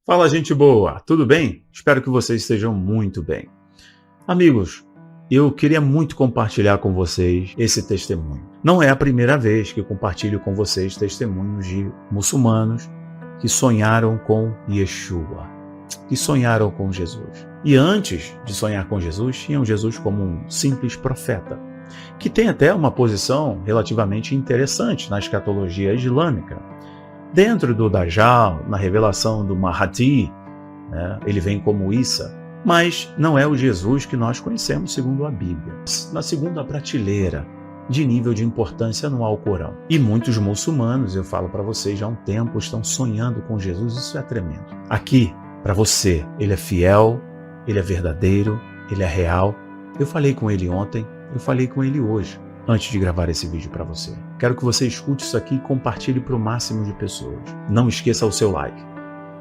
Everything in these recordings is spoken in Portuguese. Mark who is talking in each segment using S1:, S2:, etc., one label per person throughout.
S1: Fala, gente boa, tudo bem? Espero que vocês estejam muito bem. Amigos, eu queria muito compartilhar com vocês esse testemunho. Não é a primeira vez que eu compartilho com vocês testemunhos de muçulmanos que sonharam com Yeshua, que sonharam com Jesus. E antes de sonhar com Jesus, tinham Jesus como um simples profeta, que tem até uma posição relativamente interessante na escatologia islâmica. Dentro do Dajjal, na revelação do Mahdi, ele vem como Isa, mas não é o Jesus que nós conhecemos segundo a Bíblia. Na segunda prateleira de nível de importância no Alcorão. E muitos muçulmanos, eu falo para vocês já há um tempo, estão sonhando com Jesus, isso é tremendo. Aqui, para você, ele é fiel, ele é verdadeiro, ele é real. Eu falei com ele ontem, eu falei com ele hoje, antes de gravar esse vídeo para você. Quero que você escute isso aqui e compartilhe para o máximo de pessoas. Não esqueça o seu like.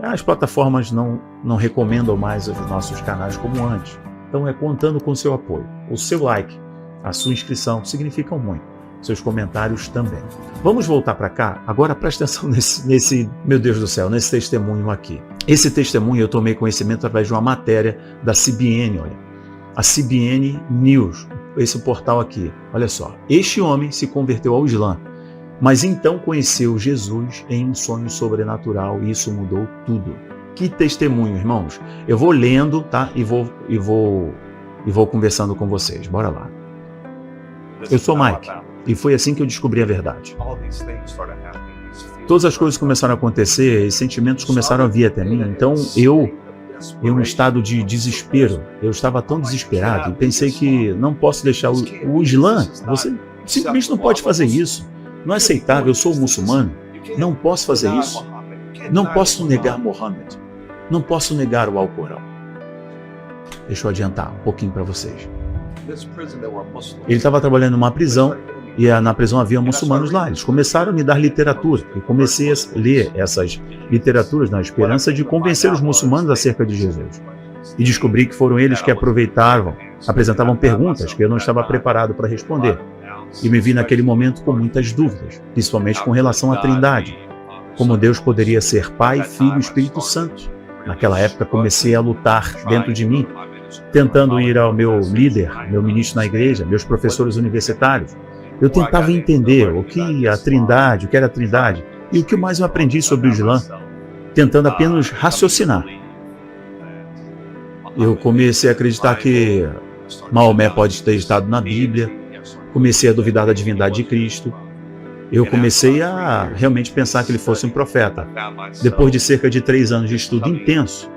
S1: As plataformas não recomendam mais os nossos canais como antes. Então é contando com o seu apoio. O seu like, a sua inscrição significam muito. Seus comentários também. Vamos voltar para cá? Agora presta atenção nesse, meu Deus do céu, nesse testemunho aqui. Esse testemunho eu tomei conhecimento através de uma matéria da CBN, olha. A CBN News, esse portal aqui. Olha só. Este homem se converteu ao Islã, mas então conheceu Jesus em um sonho sobrenatural e isso mudou tudo. Que testemunho, irmãos. Eu vou lendo, tá? E vou conversando com vocês. Bora lá. Eu sou Mike e foi assim que eu descobri a verdade. Todas as coisas começaram a acontecer e sentimentos começaram a vir até mim. Então em um estado de desespero, eu estava tão desesperado e pensei que não posso deixar o Islã, você simplesmente não pode fazer isso. Não é aceitável, eu sou muçulmano, não posso fazer isso. Não posso negar Mohammed, não posso negar o Alcorão. Deixa eu adiantar um pouquinho para vocês. Ele estava trabalhando numa prisão e na prisão havia muçulmanos lá. Eles começaram a me dar literatura e comecei a ler essas literaturas na esperança de convencer os muçulmanos acerca de Jesus. E descobri que foram eles que apresentavam perguntas que eu não estava preparado para responder. E me vi naquele momento com muitas dúvidas, principalmente com relação à Trindade. Como Deus poderia ser Pai, Filho e Espírito Santo. Naquela época comecei a lutar dentro de mim, tentando ir ao meu líder, meu ministro na igreja, meus professores universitários. Eu tentava entender o que a Trindade, o que era a Trindade e o que mais eu aprendi sobre o Islã, tentando apenas raciocinar. Eu comecei a acreditar que Maomé pode ter estado na Bíblia, comecei a duvidar da divindade de Cristo, eu comecei a realmente pensar que ele fosse um profeta. Depois de cerca de 3 anos de estudo intenso,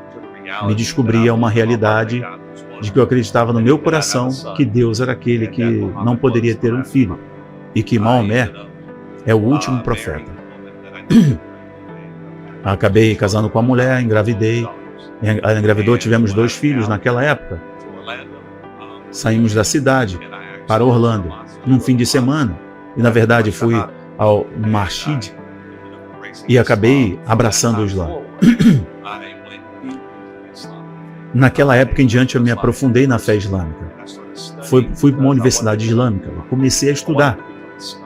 S1: me descobri uma realidade de que eu acreditava no meu coração que Deus era aquele que não poderia ter um filho e que Maomé é o último profeta. Acabei casando com a mulher, engravidei. Ela engravidou, tivemos 2 filhos naquela época. Saímos da cidade para Orlando num fim de semana e na verdade fui ao Masjid e acabei abraçando o Islã. Naquela época em diante eu me aprofundei na fé islâmica. Fui para uma universidade islâmica, comecei a estudar,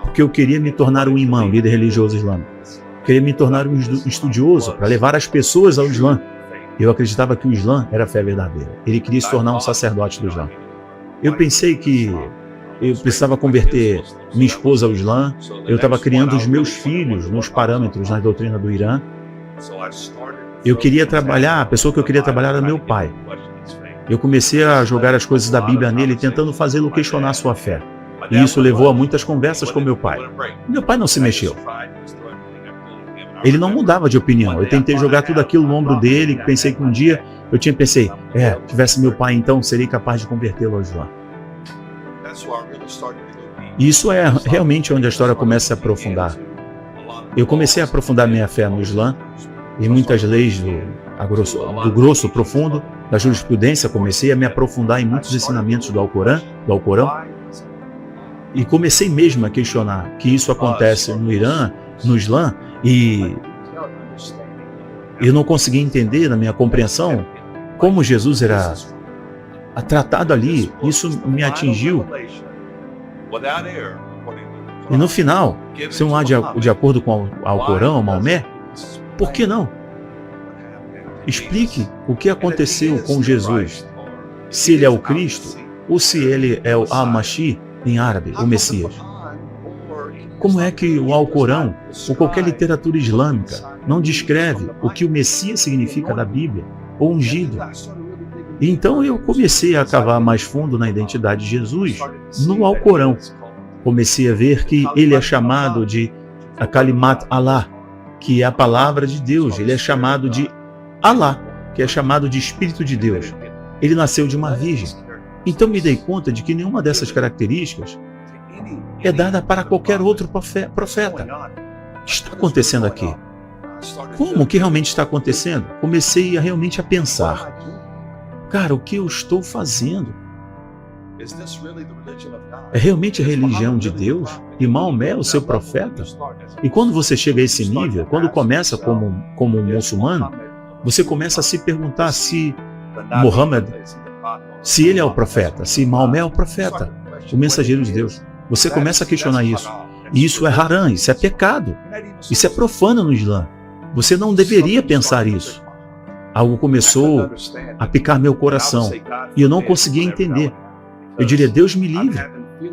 S1: porque eu queria me tornar um imã, um líder religioso islâmico. Queria me tornar um estudioso para levar as pessoas ao Islã. Eu acreditava que o Islã era a fé verdadeira. Ele queria se tornar um sacerdote do Islã. Eu pensei que eu precisava converter minha esposa ao Islã. Eu estava criando os meus filhos nos parâmetros, na doutrina do Irã. Eu queria trabalhar, a pessoa que eu queria trabalhar era meu pai. Eu comecei a jogar as coisas da Bíblia nele, tentando fazê-lo questionar sua fé. E isso levou a muitas conversas com meu pai. Meu pai não se mexeu. Ele não mudava de opinião. Eu tentei jogar tudo aquilo no ombro dele, pensei que um dia, pensei, tivesse meu pai então, seria capaz de convertê-lo ao Islã. E isso é realmente onde a história começa a se aprofundar. Eu comecei a aprofundar minha fé no Islã, e muitas leis do grosso profundo, da jurisprudência, comecei a me aprofundar em muitos ensinamentos do Alcorão, e comecei mesmo a questionar que isso acontece no Irã, no Islã, e eu não conseguia entender na minha compreensão como Jesus era tratado ali. Isso me atingiu. E no final, se não há de acordo com o Alcorão, Maomé, por que não? Explique o que aconteceu com Jesus. Se ele é o Cristo, ou se ele é o Al-Masih, em árabe, o Messias. Como é que o Alcorão, ou qualquer literatura islâmica, não descreve o que o Messias significa da Bíblia, ou ungido? E então eu comecei a cavar mais fundo na identidade de Jesus no Alcorão. Comecei a ver que ele é chamado de Kalimat Allah, que é a palavra de Deus. Ele é chamado de Allah, que é chamado de Espírito de Deus. Ele nasceu de uma virgem. Então me dei conta de que nenhuma dessas características é dada para qualquer outro profeta. O que está acontecendo aqui? Como que realmente está acontecendo? Comecei realmente a pensar. Cara, o que eu estou fazendo? É realmente a religião de Deus? E Maomé é o seu profeta? E quando você chega a esse nível, quando começa como um muçulmano, você começa a se perguntar se Muhammad, se ele é o profeta, se Maomé é o profeta, o mensageiro de Deus. Você começa a questionar isso. E isso é haram, isso é pecado. Isso é profano no Islã. Você não deveria pensar isso. Algo começou a picar meu coração e eu não conseguia entender. Eu diria, Deus me livre.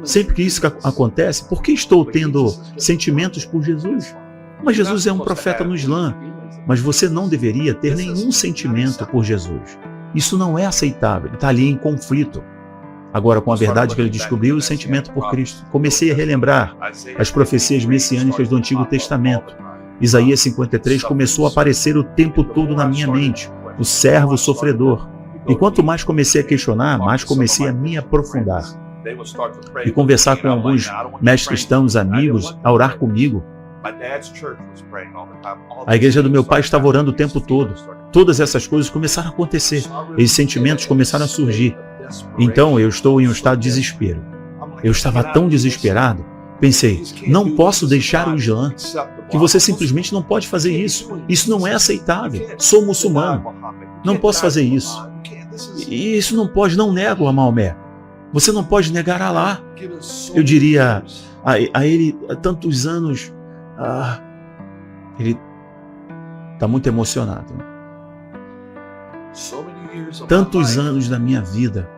S1: Sempre que isso acontece, por que estou tendo sentimentos por Jesus? Mas Jesus é um profeta no Islã. Mas você não deveria ter nenhum sentimento por Jesus. Isso não é aceitável. Ele está ali em conflito. Agora, com a verdade que ele descobriu, o sentimento por Cristo. Comecei a relembrar as profecias messiânicas do Antigo Testamento. Isaías 53 começou a aparecer o tempo todo na minha mente, o servo sofredor. E quanto mais comecei a questionar, mais comecei a me aprofundar. E conversar com alguns mestres cristãos amigos, a orar comigo. A igreja do meu pai estava orando o tempo todo. Todas essas coisas começaram a acontecer. Esses sentimentos começaram a surgir. Então eu estou em um estado de desespero. Eu estava tão desesperado. Pensei, não posso deixar o Islã. Que você simplesmente não pode fazer isso. Isso não é aceitável. Sou muçulmano. Não posso fazer isso. E isso não pode, não nego a Maomé. Você não pode negar a Alá. Eu diria a ele há tantos anos. Ele está muito emocionado. Tantos anos da minha vida.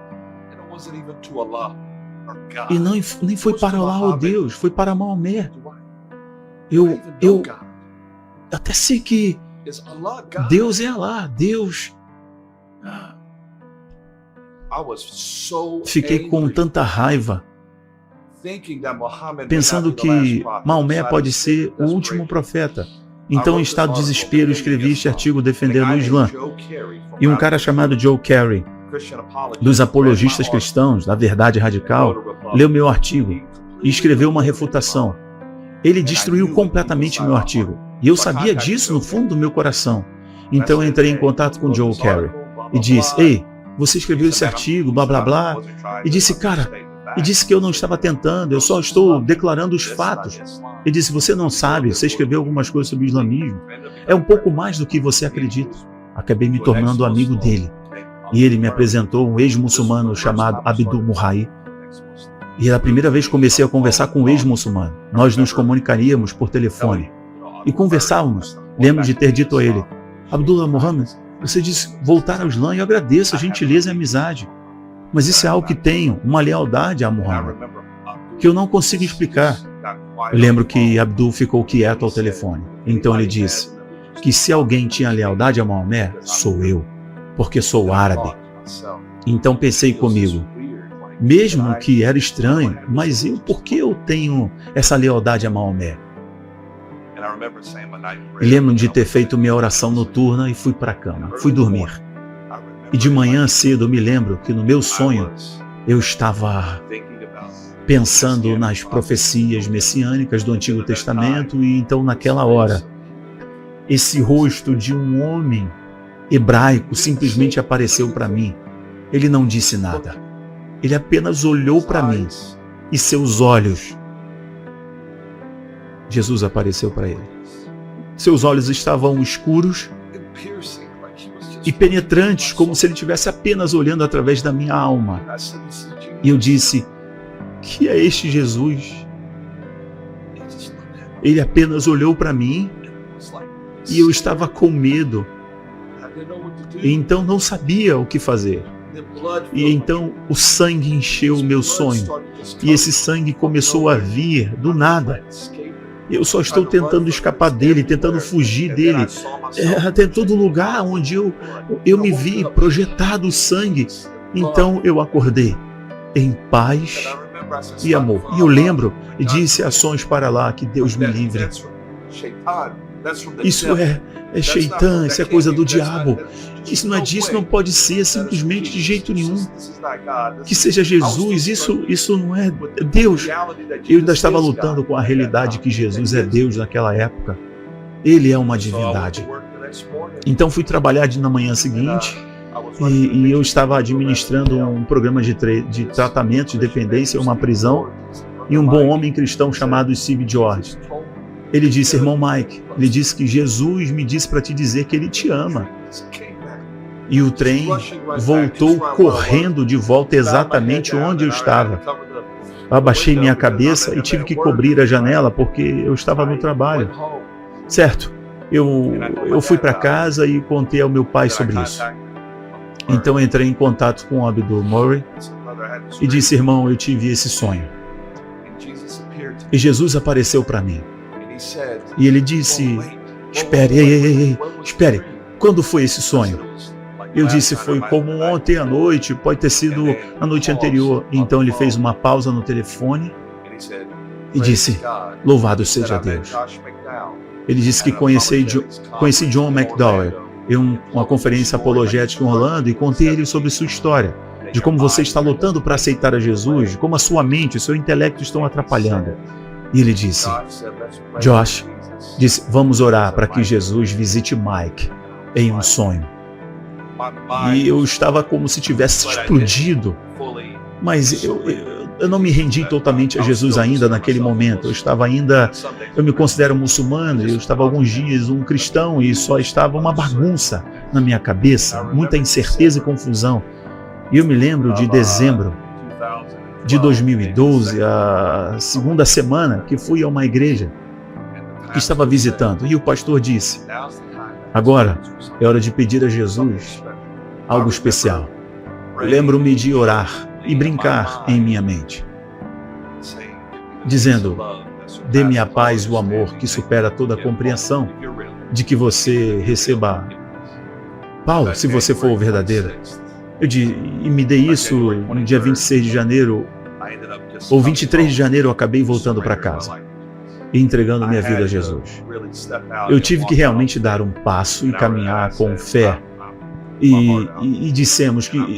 S1: E nem foi para Alá ou Deus, foi para Maomé. Eu até sei que Deus é Alá, Deus. Fiquei com tanta raiva, pensando que Maomé pode ser o último profeta. Então, em estado de desespero, escrevi este artigo defendendo o Islã. E um cara chamado Joe Carey, dos apologistas cristãos, da verdade radical, leu meu artigo e escreveu uma refutação. Ele destruiu completamente meu artigo. E eu sabia disso no fundo do meu coração. Então eu entrei em contato com Joe Carey e disse, ei, você escreveu esse artigo, blá blá blá. E disse, cara, e disse que eu não estava tentando, eu só estou declarando os fatos. Ele disse, você não sabe, você escreveu algumas coisas sobre o islamismo. É um pouco mais do que você acredita. Acabei me tornando amigo dele. E ele me apresentou um ex-muçulmano chamado Abdul Muhai. E era a primeira vez que comecei a conversar com um ex-muçulmano. Nós nos comunicaríamos por telefone. E conversávamos. Lembro de ter dito a ele, Abdullah Muhammad, você disse voltar ao Islã e eu agradeço a gentileza e a amizade. Mas isso é algo que tenho, uma lealdade a Muhammad, que eu não consigo explicar. Eu lembro que Abdul ficou quieto ao telefone. Então ele disse que se alguém tinha lealdade a Maomé, sou eu, porque sou árabe. Então pensei comigo, mesmo que era estranho, mas por que eu tenho essa lealdade a Maomé? E lembro de ter feito minha oração noturna e fui para a cama, fui dormir. E de manhã cedo eu me lembro que no meu sonho eu estava pensando nas profecias messiânicas do Antigo Testamento e então naquela hora esse rosto de um homem hebraico simplesmente apareceu para mim. Ele não disse nada. Ele apenas olhou para mim e seus olhos, Jesus apareceu para ele. Seus olhos estavam escuros e penetrantes, como se ele estivesse apenas olhando através da minha alma. E eu disse, que é este Jesus? Ele apenas olhou para mim e eu estava com medo. E então não sabia o que fazer. E então o sangue encheu o meu sonho. E esse sangue começou a vir do nada. Eu só estou tentando escapar dele, tentando fugir dele. Até todo lugar onde eu me vi projetado o sangue. Então eu acordei em paz e amor. E eu lembro e disse a sons para lá, que Deus me livre. Isso é Sheitã, isso é coisa do diabo. Isso não é disso, não pode ser simplesmente de jeito nenhum. Que seja Jesus, isso não é Deus. Eu ainda estava lutando com a realidade que Jesus é Deus naquela época. Ele é uma divindade. Então fui trabalhar na manhã seguinte e eu estava administrando um programa de tratamento de dependência em uma prisão, e um bom homem cristão chamado Steve George. Ele disse: irmão Mike, ele disse que Jesus me disse para te dizer que ele te ama. E o trem voltou correndo de volta exatamente onde eu estava. Abaixei minha cabeça e tive que cobrir a janela porque eu estava no trabalho. Certo, eu fui para casa e contei ao meu pai sobre isso. Então entrei em contato com o Abdul Murray e disse: irmão, eu tive esse sonho. E Jesus apareceu para mim. E ele disse: espere, espere, quando foi esse sonho? Eu disse: foi como ontem à noite, pode ter sido a noite anterior. Então ele fez uma pausa no telefone e disse: louvado seja Deus. Ele disse que conheci John McDowell em uma conferência apologética em Orlando, e contei a ele sobre sua história, de como você está lutando para aceitar a Jesus, de como a sua mente e o seu intelecto estão atrapalhando. E ele disse: Josh, disse, vamos orar para que Jesus visite Mike em um sonho. E eu estava como se tivesse explodido, mas eu não me rendi totalmente a Jesus ainda naquele momento. Eu me considero muçulmano, eu estava alguns dias um cristão e só estava uma bagunça na minha cabeça, muita incerteza e confusão. E eu me lembro de dezembro de 2012, a segunda semana que fui a uma igreja que estava visitando, e o pastor disse: agora é hora de pedir a Jesus algo especial. Lembro-me de orar e brincar em minha mente, dizendo: dê-me a paz e o amor que supera toda a compreensão, de que você receba Paulo, se você for o verdadeiro. E me dei isso no dia 26 de janeiro, ou 23 de janeiro, eu acabei voltando para casa e entregando minha vida a Jesus. Eu tive que realmente dar um passo e caminhar com fé. E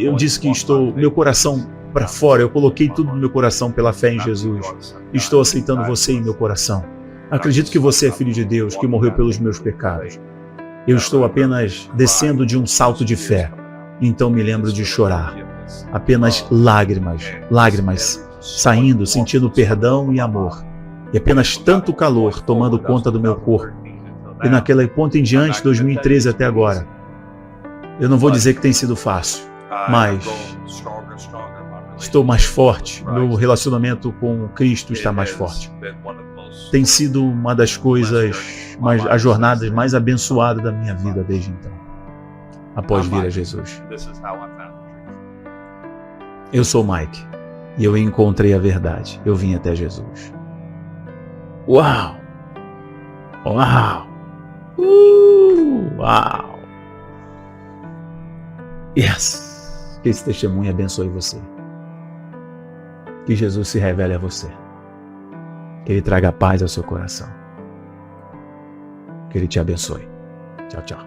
S1: eu disse que meu coração para fora, eu coloquei tudo no meu coração pela fé em Jesus. Estou aceitando você em meu coração. Acredito que você é filho de Deus, que morreu pelos meus pecados. Eu estou apenas descendo de um salto de fé. Então me lembro de chorar. Apenas lágrimas saindo, sentindo perdão e amor. E apenas tanto calor tomando conta do meu corpo. E naquele ponto em diante, 2013 até agora, eu não vou dizer que tem sido fácil, mas estou mais forte. Meu relacionamento com Cristo está mais forte. Tem sido uma das coisas, as jornadas mais abençoadas da minha vida desde então, após vir a Jesus. Eu sou Mike e eu encontrei a verdade. Eu vim até Jesus. Uau! Uau! Uau! Yes! Que esse testemunho abençoe você. Que Jesus se revele a você. Que Ele traga paz ao seu coração. Que Ele te abençoe. Tchau, tchau.